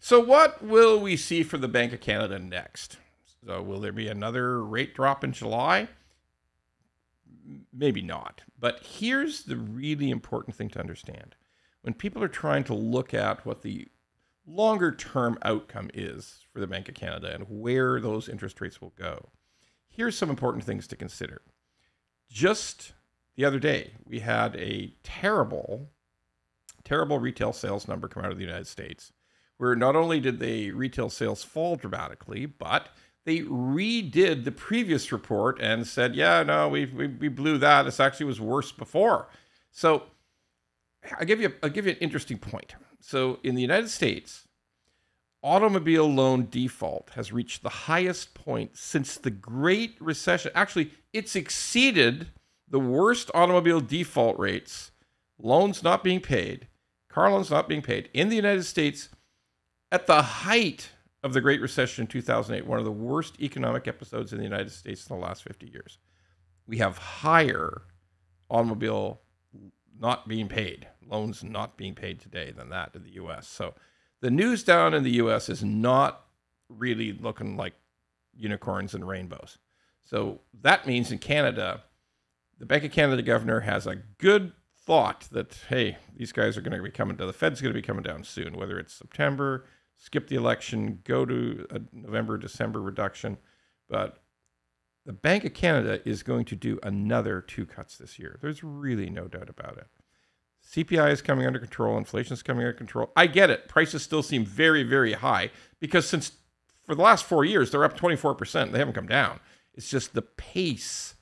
So what will we see from the Bank of Canada next? So will there be another rate drop in July? Maybe not. But here's the really important thing to understand. When people are trying to look at what the longer term outcome is for the Bank of Canada and where those interest rates will go, here's some important things to consider. Just the other day, we had a terrible retail sales number come out of the United States, where not only did the retail sales fall dramatically, but they redid the previous report and said, yeah, no, we blew that. This actually was worse before. So I'll give you an interesting point. So in the United States, automobile loan default has reached the highest point since the Great Recession. Actually, it's exceeded the worst automobile default rates, loans not being paid, car loans not being paid in the United States at the height of the Great Recession in 2008, one of the worst economic episodes in the United States in the last 50 years. We have higher automobile not being paid, loans not being paid today than that in the U.S. So the news down in the U.S. is not really looking like unicorns and rainbows. So that means in Canada, the Bank of Canada governor has a good thought that, hey, these guys are going to be coming down. The Fed's going to be coming down soon, whether it's September, skip the election, go to a November, December reduction. But the Bank of Canada is going to do another 2 cuts this year. There's really no doubt about it. CPI is coming under control. Inflation is coming under control. I get it. Prices still seem very, very high because for the last 4 years, they're up 24%. They haven't come down. It's just the pace,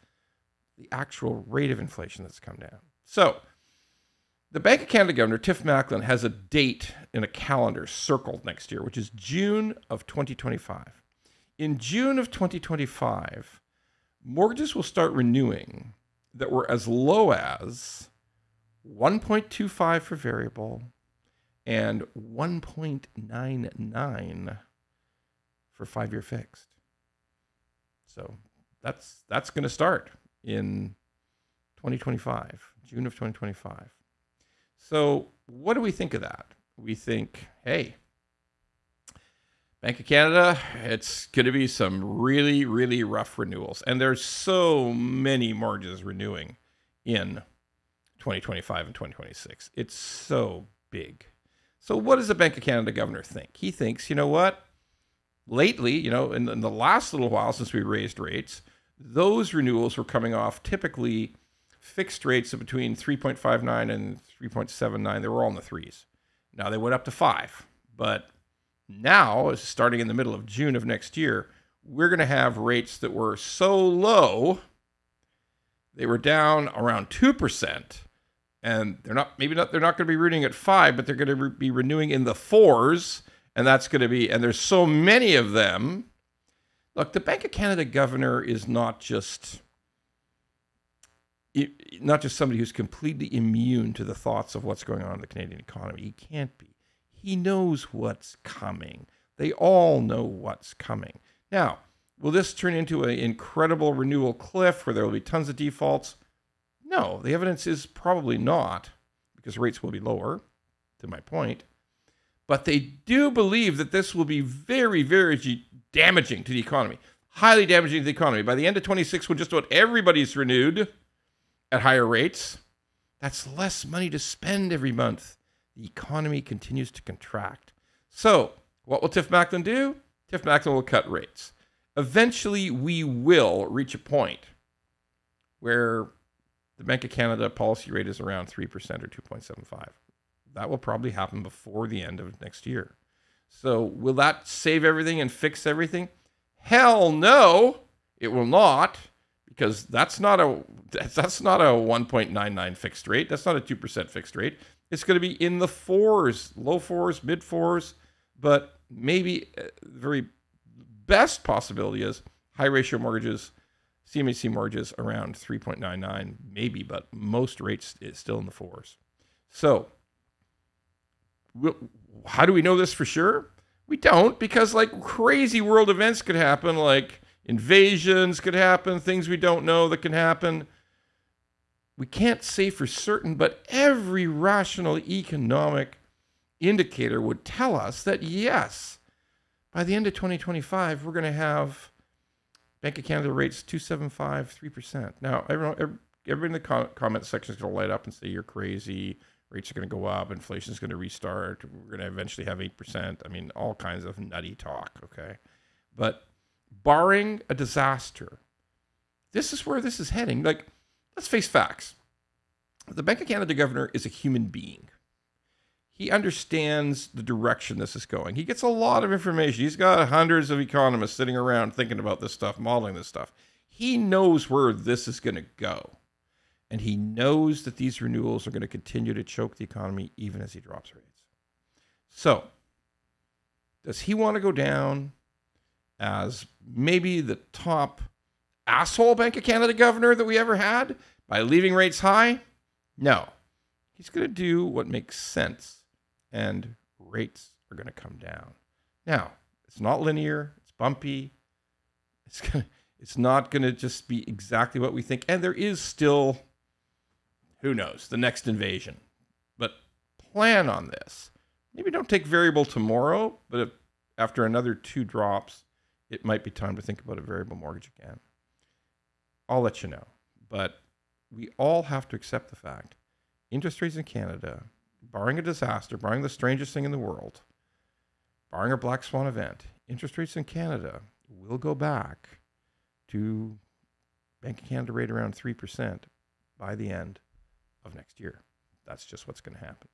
the actual rate of inflation that's come down. So the Bank of Canada Governor, Tiff Macklem, has a date in a calendar circled next year, which is June of 2025. In June of 2025, mortgages will start renewing that were as low as 1.25 for variable and 1.99 for 5-year fixed. So that's going to start in 2025, June of 2025. So what do we think of that? We think, hey, Bank of Canada, it's going to be some really, really rough renewals. And there's so many mortgages renewing in 2025 and 2026. It's so big. So what does the Bank of Canada governor think? He thinks, you know what? Lately, in the last little while since we raised rates, those renewals were coming off typically fixed rates of between 3.59 and 3.79. They were all in the threes. Now they went up to 5. But now, starting in the middle of June of next year, we're going to have rates that were so low, they were down around 2%. And they're not going to be renewing at 5, but they're going to be renewing in the 4s. And that's going to be, and there's so many of them. Look, the Bank of Canada governor is not just somebody who's completely immune to the thoughts of what's going on in the Canadian economy. He can't be. He knows what's coming. They all know what's coming. Now, will this turn into an incredible renewal cliff where there will be tons of defaults? No, the evidence is probably not, because rates will be lower, to my point. But they do believe that this will be very, very damaging to the economy, highly damaging to the economy. By the end of 26, when just about everybody's renewed at higher rates, that's less money to spend every month. The economy continues to contract. So what will Tiff Macklem do? Tiff Macklem will cut rates. Eventually, we will reach a point where the Bank of Canada policy rate is around 3% or 2.75. That will probably happen before the end of next year. So will that save everything and fix everything? Hell no, it will not, because that's not a 1.99 fixed rate. That's not a 2% fixed rate. It's going to be in the 4s, low 4s, mid 4s, but maybe the very best possibility is high ratio mortgages, CMHC mortgages around 3.99, maybe, but most rates is still in the 4s. So how do we know this for sure? We don't, because like crazy world events could happen, like invasions could happen, things we don't know that can happen. We can't say for certain, but every rational economic indicator would tell us that, yes, by the end of 2025, we're going to have Bank of Canada rates 2.75%, 3%. Now, everyone in the comment section is going to light up and say, you're crazy. Rates are going to go up. Inflation is going to restart. We're going to eventually have 8%. I mean, all kinds of nutty talk, okay? But barring a disaster, this is where this is heading. Like, let's face facts. The Bank of Canada governor is a human being. He understands the direction this is going. He gets a lot of information. He's got hundreds of economists sitting around thinking about this stuff, modeling this stuff. He knows where this is going to go. And he knows that these renewals are going to continue to choke the economy even as he drops rates. So, does he want to go down as maybe the top asshole Bank of Canada governor that we ever had by leaving rates high? No. He's going to do what makes sense, and rates are going to come down. Now, it's not linear. It's bumpy. It's not going to just be exactly what we think. And there is still, who knows, the next invasion. But plan on this. Maybe don't take variable tomorrow, but if after another 2 drops, it might be time to think about a variable mortgage again. I'll let you know. But we all have to accept the fact interest rates in Canada, barring a disaster, barring the strangest thing in the world, barring a black swan event, interest rates in Canada will go back to Bank of Canada rate around 3% by the end of next year. That's just what's going to happen.